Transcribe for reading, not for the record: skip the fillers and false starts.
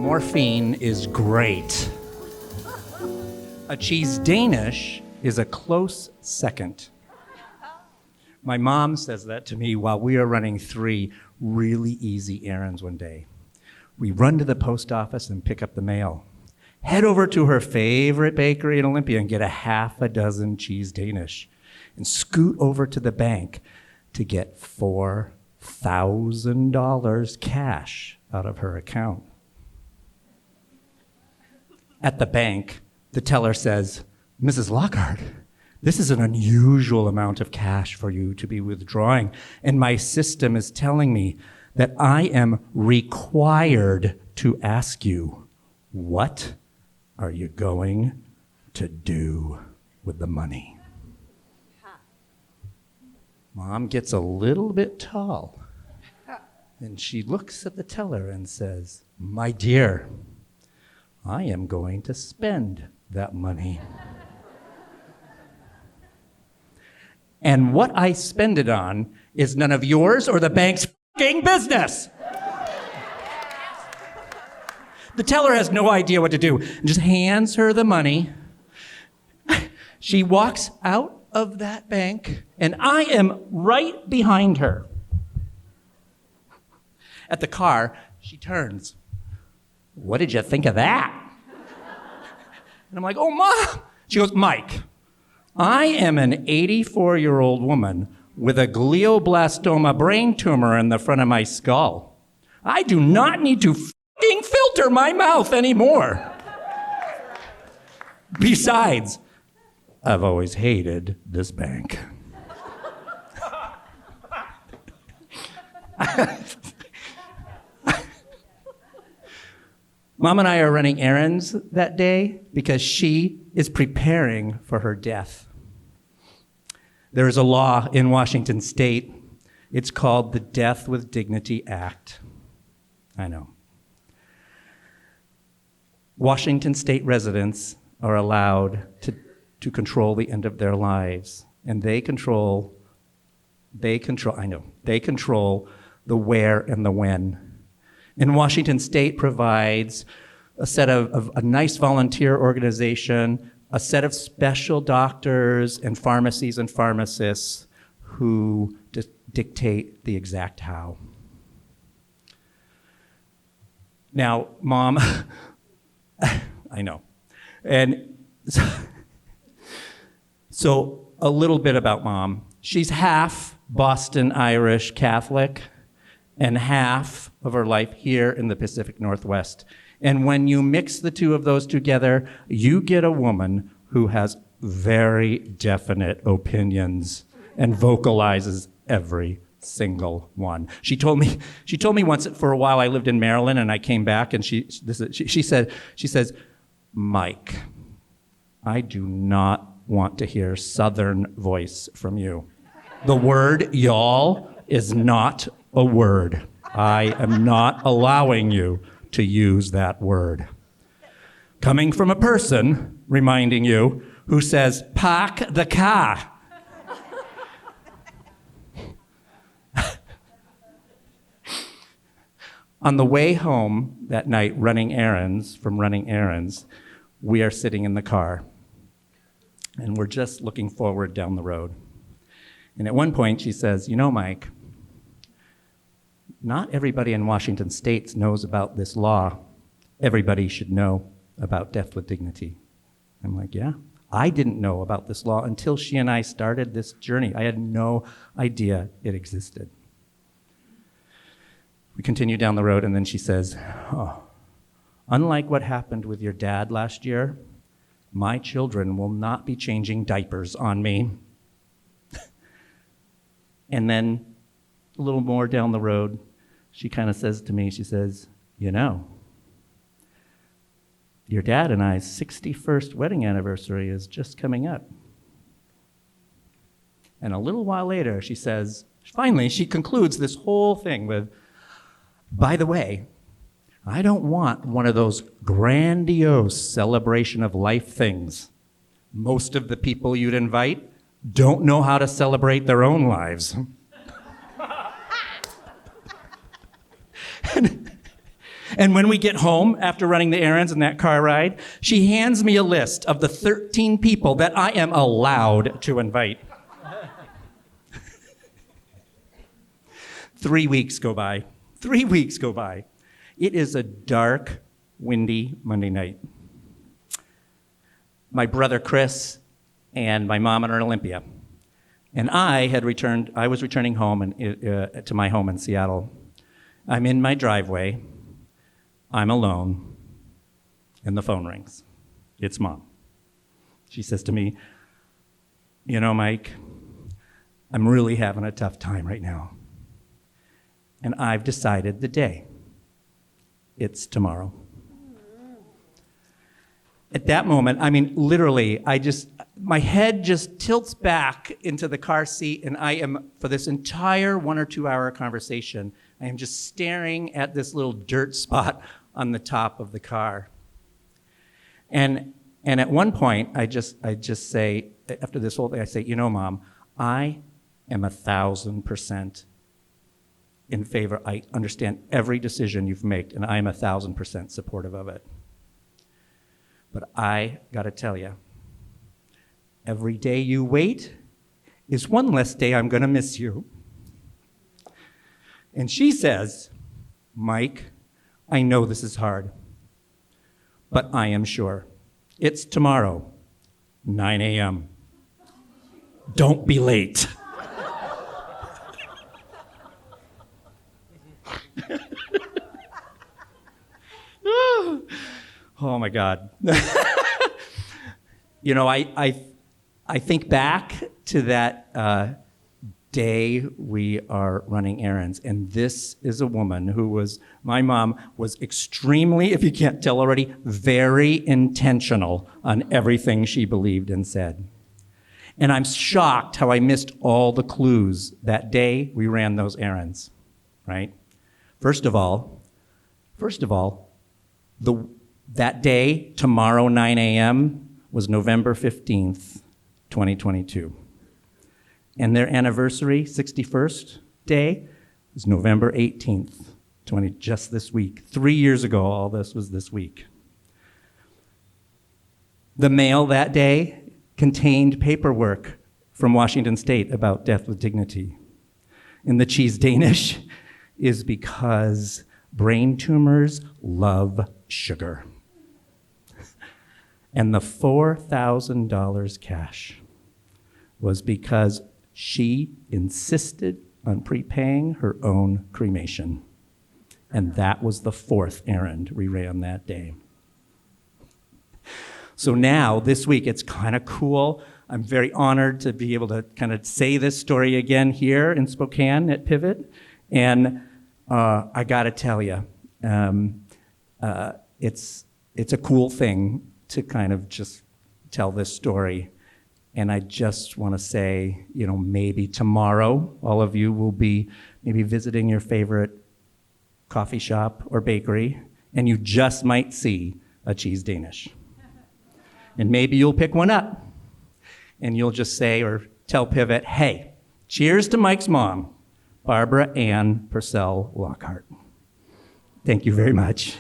Morphine is great. A cheese Danish is a close second. My mom says that to me while we are running 3 really easy errands one day. We run to the post office and pick up the mail. Head over to her favorite bakery in Olympia and get a half a dozen cheese Danish. And scoot over to the bank to get $4,000 cash out of her account. At the bank, the teller says, "Mrs. Lockhart, this is an unusual amount of cash for you to be withdrawing, and my system is telling me that I am required to ask you, what are you going to do with the money?" Mom gets a little bit tall, and she looks at the teller and says, "My dear, I am going to spend that money. And what I spend it on is none of yours or the bank's fucking business." The teller has no idea what to do and just hands her the money. She walks out of that bank, and I am right behind her. At the car, she turns. "What did you think of that?" And I'm like, "Oh, Mom." She goes, "Mike, I am an 84-year-old woman with a glioblastoma brain tumor in the front of my skull. I do not need to fucking filter my mouth anymore. Besides, I've always hated this bank." Mom and I are running errands that day because she is preparing for her death. There is a law in Washington State. It's called the Death with Dignity Act. I know. Washington State residents are allowed to control the end of their lives, and they control the where and the when. And Washington State provides a set of a nice volunteer organization, a set of special doctors and pharmacies and pharmacists who dictate the exact how. Now, Mom, I know. And so a little bit about Mom. She's half Boston Irish Catholic and half of her life here in the Pacific Northwest. And when you mix the two of those together, you get a woman who has very definite opinions and vocalizes every single one. She told me once, for a while I lived in Maryland and I came back, and she says, "Mike, I do not want to hear Southern voice from you. The word y'all is not a word. I am not allowing you to use that word." Coming from a person, reminding you, who says, "Park the car." On the way home that night, running errands, we are sitting in the car. And we're just looking forward down the road. And at one point she says, "You know, Mike, not everybody in Washington State knows about this law. Everybody should know about death with dignity." I'm like, "Yeah, I didn't know about this law until she and I started this journey. I had no idea it existed." We continue down the road, and then she says, "Oh, unlike what happened with your dad last year, my children will not be changing diapers on me." And then a little more down the road, she kind of says to me, she says, "You know, your dad and I's 61st wedding anniversary is just coming up." And a little while later, she says, finally, she concludes this whole thing with, "By the way, I don't want one of those grandiose celebration of life things. Most of the people you'd invite don't know how to celebrate their own lives." And when we get home after running the errands and that car ride, she hands me a list of the 13 people that I am allowed to invite. 3 weeks go by. 3 weeks go by. It is a dark, windy Monday night. My brother Chris and my mom are in Olympia. And I was returning home to my home in Seattle. I'm in my driveway. I'm alone. And the phone rings. It's Mom. She says to me, "You know, Mike, I'm really having a tough time right now. And I've decided the day. It's tomorrow." At that moment, I mean, literally, my head just tilts back into the car seat, and I am, for this entire 1 or 2 hour conversation, I am just staring at this little dirt spot on the top of the car. And at one point, I just say, after this whole thing, I say, "You know, Mom, I am 1,000% in favor. I understand every decision you've made, and I am 1,000% supportive of it. But I gotta tell you, every day you wait is one less day I'm gonna miss you." And she says, "Mike, I know this is hard, but I am sure. It's tomorrow, 9 a.m. Don't be late." Oh my God. You know, I think back to that day we are running errands, and this is a woman my mom was extremely, if you can't tell already, very intentional on everything she believed and said. And I'm shocked how I missed all the clues that day we ran those errands, right? First of all, that day, tomorrow, 9 a.m., was November 15th, 2022. And their anniversary, 61st day, is November 18th, just this week. 3 years ago, all this was this week. The mail that day contained paperwork from Washington State about death with dignity. And the cheese Danish is because brain tumors love sugar. And the $4,000 cash was because she insisted on prepaying her own cremation. And that was the fourth errand we ran that day. So now, this week, it's kind of cool. I'm very honored to be able to kind of say this story again here in Spokane at Pivot. And I gotta tell you, it's a cool thing to kind of just tell this story. And I just want to say, you know, maybe tomorrow all of you will be maybe visiting your favorite coffee shop or bakery, and you just might see a cheese Danish. And maybe you'll pick one up, and you'll just say or tell Pivot, "Hey, cheers to Mike's mom, Barbara Ann Purcell Lockhart." Thank you very much.